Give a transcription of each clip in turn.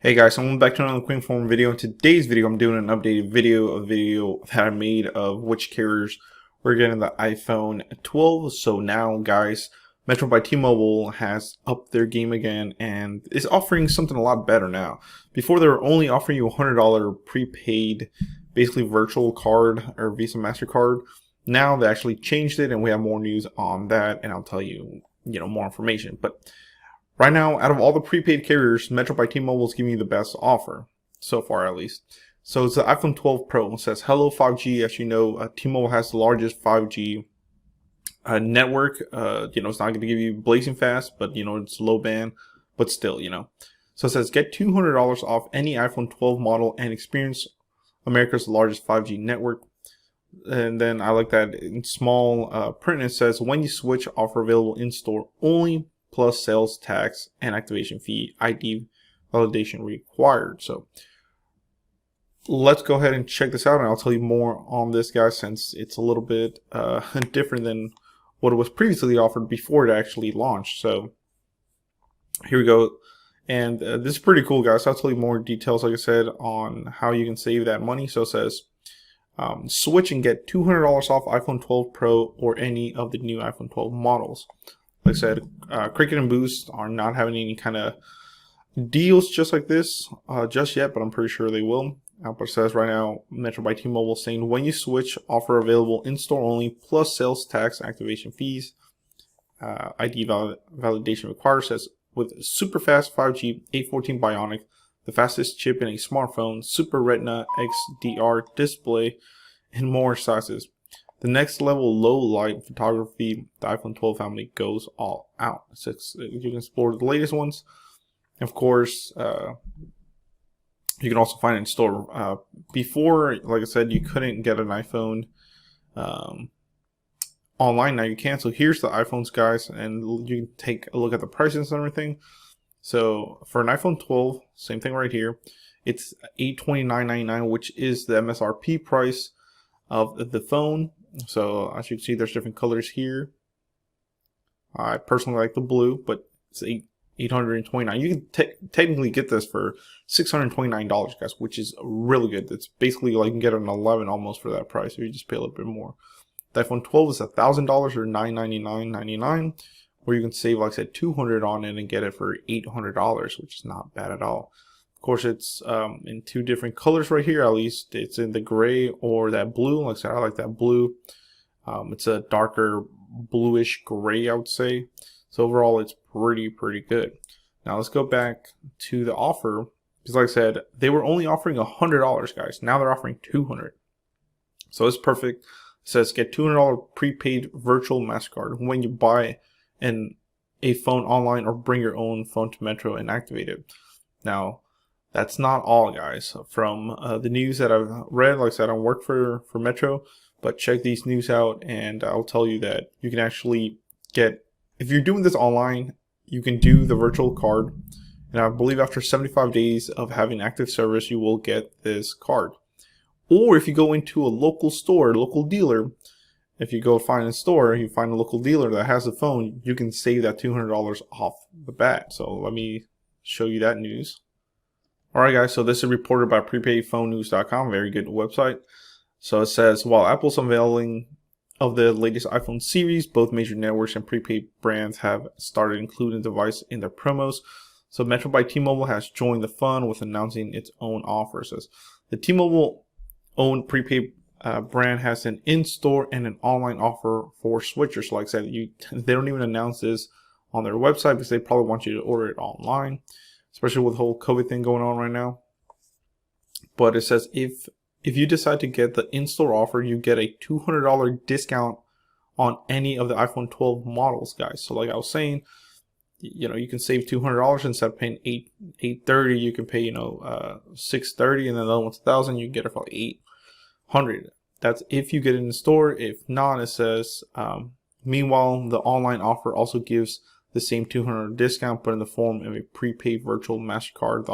Hey guys, so welcome back to another quick form video. In today's video, I'm doing an updated video, that I made of which carriers we're getting the iPhone 12. So now, guys, Metro by T-Mobile has upped their game again and is offering something a lot better now. Before, they were only offering you a $100 prepaid, basically virtual card or Visa MasterCard. Now they actually changed it, and we have more news on that, and I'll tell you, more information. But right now, out of all the prepaid carriers, Metro by T-Mobile is giving you the best offer, so far at least. So it's the iPhone 12 Pro. It says, hello 5G. As you know, T-Mobile has the largest 5G network. It's not going to give you blazing fast, but, it's low band, but still, So it says, get $200 off any iPhone 12 model and experience America's largest 5G network. And then I like that in small print, it says, when you switch, offer available in-store only, plus sales tax and activation fee, ID validation required. So let's go ahead and check this out, and I'll tell you more on this, guys, since it's a little bit different than what it was previously offered before it actually launched. So here we go. And this is pretty cool, guys. I'll tell you more details, like I said, on how you can save that money. So it says, switch and get $200 off iPhone 12 Pro or any of the new iPhone 12 models. Like I said, Cricket and Boost are not having any kind of deals just like this just yet, but I'm pretty sure they will. But it says right now, Metro by T-Mobile saying, when you switch, offer available in-store only, plus sales tax activation fees, ID validation required. Says, with super fast 5G A14 Bionic, the fastest chip in a smartphone, Super Retina XDR display, and more sizes. The next level low light photography, the iPhone 12 family goes all out. So you can explore the latest ones. Of course, you can also find it in store. Before, like I said, you couldn't get an iPhone online. Now you can. So here's the iPhones, guys, and you can take a look at the prices and everything. So for an iPhone 12, same thing right here. It's $829.99, which is the MSRP price of the phone. So as you can see, there's different colors here. I personally like the blue, but it's $829. You can technically get this for $629, guys, which is really good. It's basically like you can get an 11 almost for that price if you just pay a little bit more. The iPhone 12 is $1,000 or $999.99, where you can save, like I said, $200 on it and get it for $800, which is not bad at all. Of course, it's in two different colors right here. At least it's in the gray or that blue. Like I said, I like that blue. It's a darker bluish gray, I would say. So overall, it's pretty good. Now let's go back to the offer, because like I said, they were only offering $100, guys. Now they're offering $200. So it's perfect. It says get $200 prepaid virtual MasterCard when you buy a phone online or bring your own phone to Metro and activate it. Now, that's not all, guys. From the news that I've read, like I said, I don't work for Metro, but check these news out, and I'll tell you that you can actually get, if you're doing this online, you can do the virtual card, and I believe after 75 days of having active service, you will get this card. Or if you go into a local store, local dealer, if you go find a store, you find a local dealer that has a phone, you can save that $200 off the bat. So let me show you that news. Alright, guys, so this is reported by prepaidphonenews.com, very good website. So it says, while Apple's unveiling of the latest iPhone series, both major networks and prepaid brands have started including the device in their promos. So Metro by T-Mobile has joined the fun with announcing its own offer. It says, the T-Mobile owned prepaid brand has an in-store and an online offer for switchers. So like I said, they don't even announce this on their website because they probably want you to order it online, especially with the whole COVID thing going on right now. But it says if you decide to get the in-store offer, you get a $200 discount on any of the iPhone 12 models, guys. So like I was saying, you can save $200 instead of paying $830. You can pay $630, and then the other one's $1,000. You can get it for $800. That's if you get it in the store. If not, it says meanwhile, the online offer also gives the same $200 discount, but in the form of a prepaid virtual MasterCard.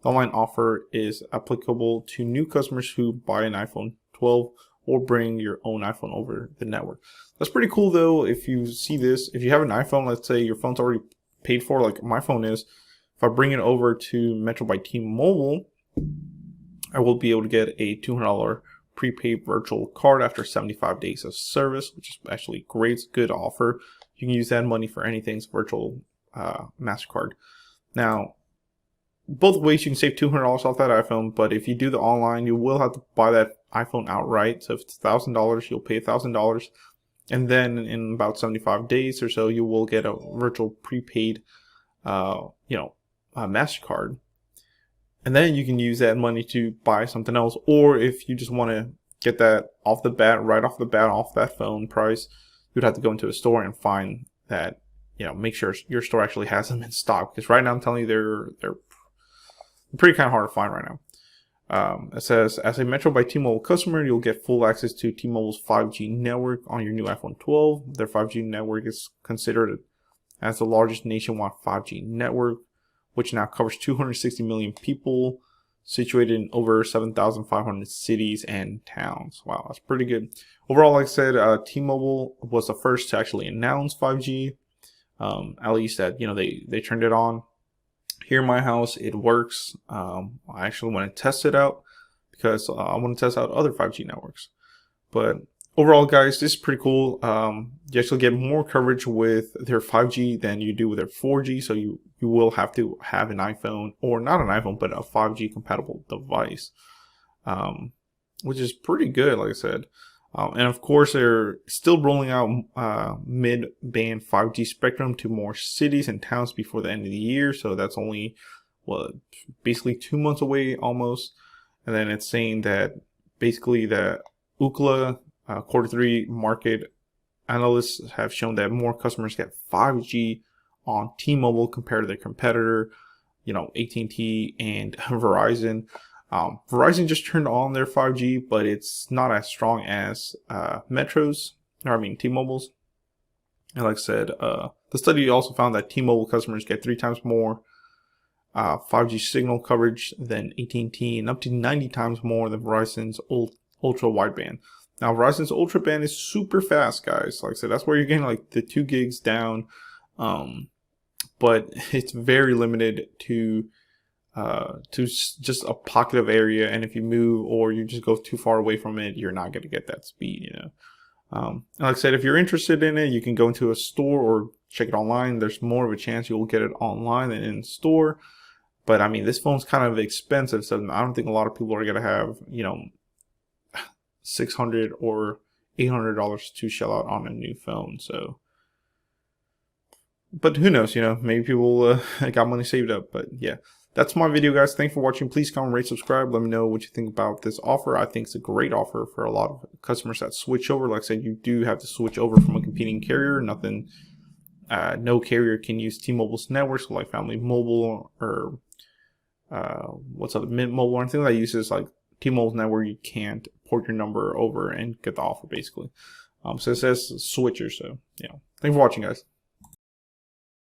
The online offer is applicable to new customers who buy an iPhone 12 or bring your own iPhone over the network. That's pretty cool, though. If you see this, if you have an iPhone, let's say your phone's already paid for, like my phone is, If I bring it over to Metro by T-Mobile, I will be able to get a $200 prepaid virtual card after 75 days of service, which is actually great. It's a good offer. You can use that money for anything. It's virtual MasterCard. Now, both ways you can save $200 off that iPhone, but if you do the online, you will have to buy that iPhone outright. So if it's $1,000, you'll pay $1,000, and then in about 75 days or so, you will get a virtual prepaid, MasterCard, and then you can use that money to buy something else. Or if you just want to get that off the bat, right off the bat, off that phone price, you'd have to go into a store and find that, make sure your store actually has them in stock. Because right now, I'm telling you, they're pretty kind of hard to find right now. It says, as a Metro by T-Mobile customer, you'll get full access to T-Mobile's 5G network on your new iPhone 12. Their 5G network is considered as the largest nationwide 5G network, which now covers 260 million people, situated in over 7,500 cities and towns. Wow, that's pretty good. Overall, like I said, T-Mobile was the first to actually announce 5G. At least that, they turned it on. Here in my house, it works. I actually want to test it out because I want to test out other 5G networks. But overall, guys, this is pretty cool. You actually get more coverage with their 5G than you do with their 4G. So you will have to have an iPhone, or not an iPhone, but a 5G compatible device, which is pretty good, like I said. And of course, they're still rolling out mid-band 5G spectrum to more cities and towns before the end of the year. So that's only, basically 2 months away almost. And then it's saying that basically the Ookla Q3 market analysts have shown that more customers get 5G on T-Mobile compared to their competitor, AT&T and Verizon. Verizon just turned on their 5G, but it's not as strong as T-Mobile's. And like I said, the study also found that T-Mobile customers get 3 times more 5G signal coverage than AT&T, and up to 90 times more than Verizon's ultra wideband. Now, Verizon's ultra band is super fast, guys. Like I said, that's where you're getting like the 2 gigs down, but it's very limited to just a pocket of area, and if you move or you just go too far away from it, you're not going to get that speed, and like I said, if you're interested in it, you can go into a store or check it online. There's more of a chance you'll get it online than in store, but I mean, this phone's kind of expensive, so I don't think a lot of people are going to have $600 or $800 to shell out on a new phone. So, but who knows, maybe people got money saved up. But yeah, that's my video, guys. Thanks for watching. Please comment, rate, subscribe. Let me know what you think about this offer. I think it's a great offer for a lot of customers that switch over. Like I said, you do have to switch over from a competing carrier. No carrier can use T-Mobile's networks, like Family Mobile or Mint Mobile or anything that uses like T-Mobile's network. You can't port your number over and get the offer, basically. So it says switcher. So yeah, thanks for watching, guys.